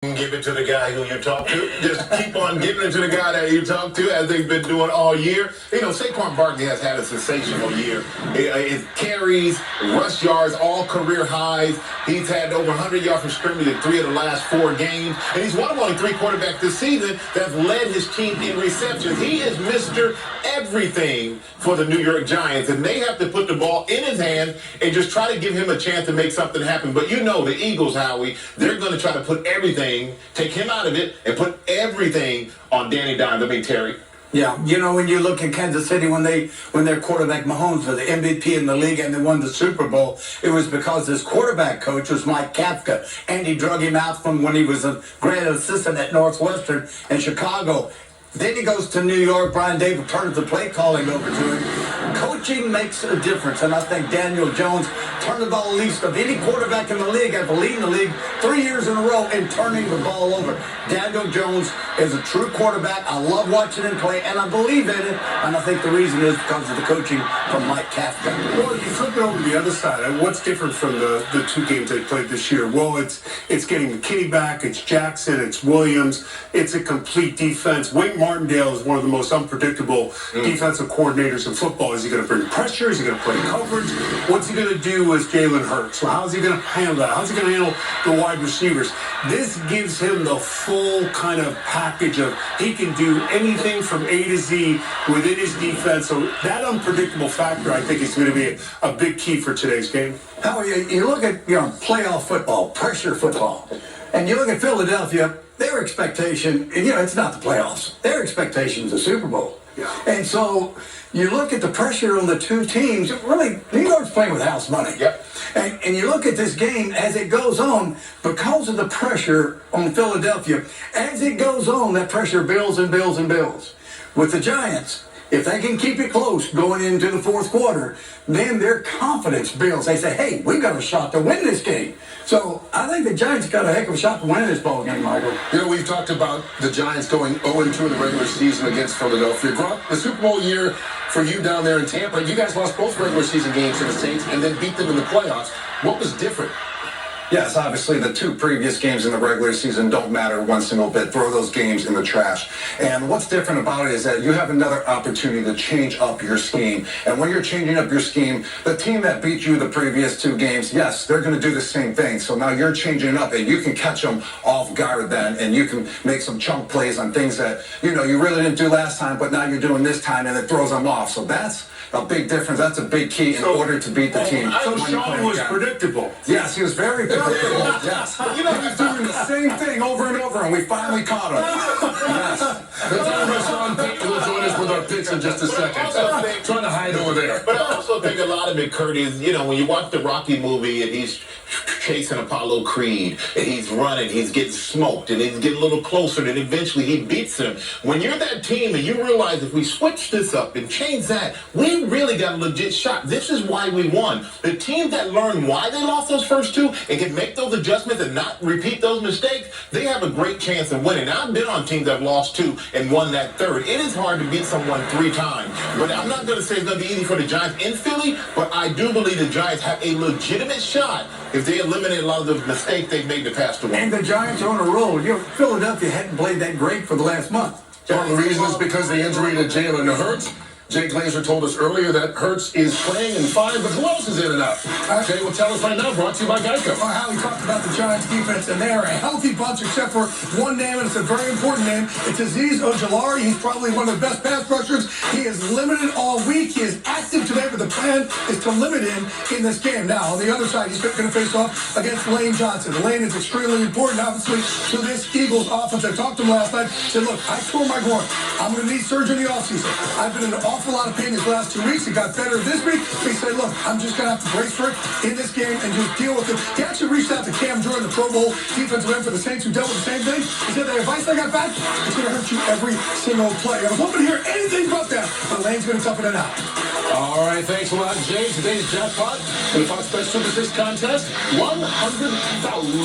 Give it to the guy who you talk to. Just keep on giving it to the guy that you talk to, as they've been doing all year. You know, Saquon Barkley has had a sensational year. His carries, rush yards, all career highs. He's had over 100 yards from scrimmage in 3 of the last 4 games. And he's one of only 3 quarterbacks this season that's led his team in receptions. He is Mr. Everything for the New York Giants. And they have to put the ball in his hands and just try to give him a chance to make something happen. But you know the Eagles, Howie, they're going to try to put everything, take him out of it, and put everything on Danny Dimes. I mean, Terry. Yeah, you know, when you look at Kansas City, when their quarterback Mahomes was the MVP in the league and they won the Super Bowl, it was because his quarterback coach was Mike Kafka, and he drug him out from when he was a grad assistant at Northwestern in Chicago. Then he goes to New York. Brian Daboll turns the play calling over to him. Coaching makes a difference, and I think Daniel Jones turned the ball least of any quarterback in the league after leading the league 3 years in a row and turning the ball over. Daniel Jones is a true quarterback. I love watching him play, and I believe in it, and I think the reason is because of the coaching from Mike Kafka. Well, you flip it over to the other side. What's different from the 2 games they played this year? Well, it's getting McKinney back. It's Jackson. It's Williams. It's a complete defense. Wink Martindale is one of the most unpredictable defensive coordinators in football. Is he going to bring pressure? Is he going to play coverage? What's he going to do with Jalen Hurts? Well, how's he going to handle that? How's he going to handle the wide receivers? This gives him the full kind of package of he can do anything from A to Z within his defense. So that unpredictable factor, I think, is going to be a big key for today's game. How you look at playoff football, pressure football, and you look at Philadelphia. Their expectation, it's not the playoffs. Their expectation is the Super Bowl. Yeah. And so you look at the pressure on the 2 teams. Really, New York's playing with house money. Yep. And you look at this game as it goes on, because of the pressure on Philadelphia, as it goes on, that pressure builds and builds and builds. With the Giants, if they can keep it close going into the 4th quarter, then their confidence builds. They say, hey, we've got a shot to win this game. So I think the Giants got a heck of a shot to win this ball game, Michael. You know, we've talked about the Giants going 0-2 in the regular season against Philadelphia. Gronk, the Super Bowl year for you down there in Tampa, you guys lost both regular season games to the Saints and then beat them in the playoffs. What was different? Yes, obviously the 2 previous games in the regular season don't matter one single bit. Throw those games in the trash. And what's different about it is that you have another opportunity to change up your scheme. And when you're changing up your scheme, the team that beat you the previous 2 games, yes, they're going to do the same thing. So now you're changing it up, and you can catch them off guard then, and you can make some chunk plays on things that, you really didn't do last time, but now you're doing this time, and it throws them off. So that's a big difference. That's a big key in order to beat the team. So Sean was predictable. Yes, he was very predictable. Yes. He was doing the same thing over and over, and we finally caught him. Yes. The time Sean Payton will join us with our picks in just a second. Trying to hide over there. But I also think a lot of it, Kurt, is, when you watch the Rocky movie and he's chasing Apollo Creed and he's running, he's getting smoked and he's getting a little closer and eventually he beats him. When you're that team and you realize if we switch this up and change that, we really got a legit shot. This is why we won. The team that learned why they lost those first 2 and can make those adjustments and not repeat those mistakes, they have a great chance of winning. Now, I've been on teams that have lost 2 and won that 3rd. It is hard to beat someone 3 times. But I'm not going to say it's going to be easy for the Giants in Philly, but I do believe the Giants have a legitimate shot if they eliminate a lot of the mistakes they've made the past 2 weeks. And the Giants are on a roll. Philadelphia hadn't played that great for the last month. Part of the reason is because of the injury to Jalen Hurts. Jay Glazer told us earlier that Hurts is playing in 5, but who else is in and out? Jay will tell us right now, brought to you by Geico. Well, how we talked about the Giants defense, and they're a healthy bunch except for one name, and it's a very important name. It's Azeez Ojulari. He's probably one of the best pass rushers. He is limited all week. He is active today, but the plan is to limit him in this game. Now, on the other side, he's going to face off against Lane Johnson. Lane is extremely important, obviously, to this Eagles offense. I talked to him last night. Said, look, I tore my groin. I'm going to need surgery in the offseason. I've been in an awful lot of pain these last 2 weeks. It got better this week. He said, look, I'm just going to have to brace for it in this game and just deal with it. He actually reached out to Cam Jordan, the Pro Bowl defensive end for the Saints, who dealt with the same thing. He said, the advice I got back, it's going to hurt you every single play. I was hoping to hear anything but that, but Lane's going to toughen it out. All right, thanks a lot, Jay. Today's jackpot for the Fox Bet Super 6 contest, $100,000.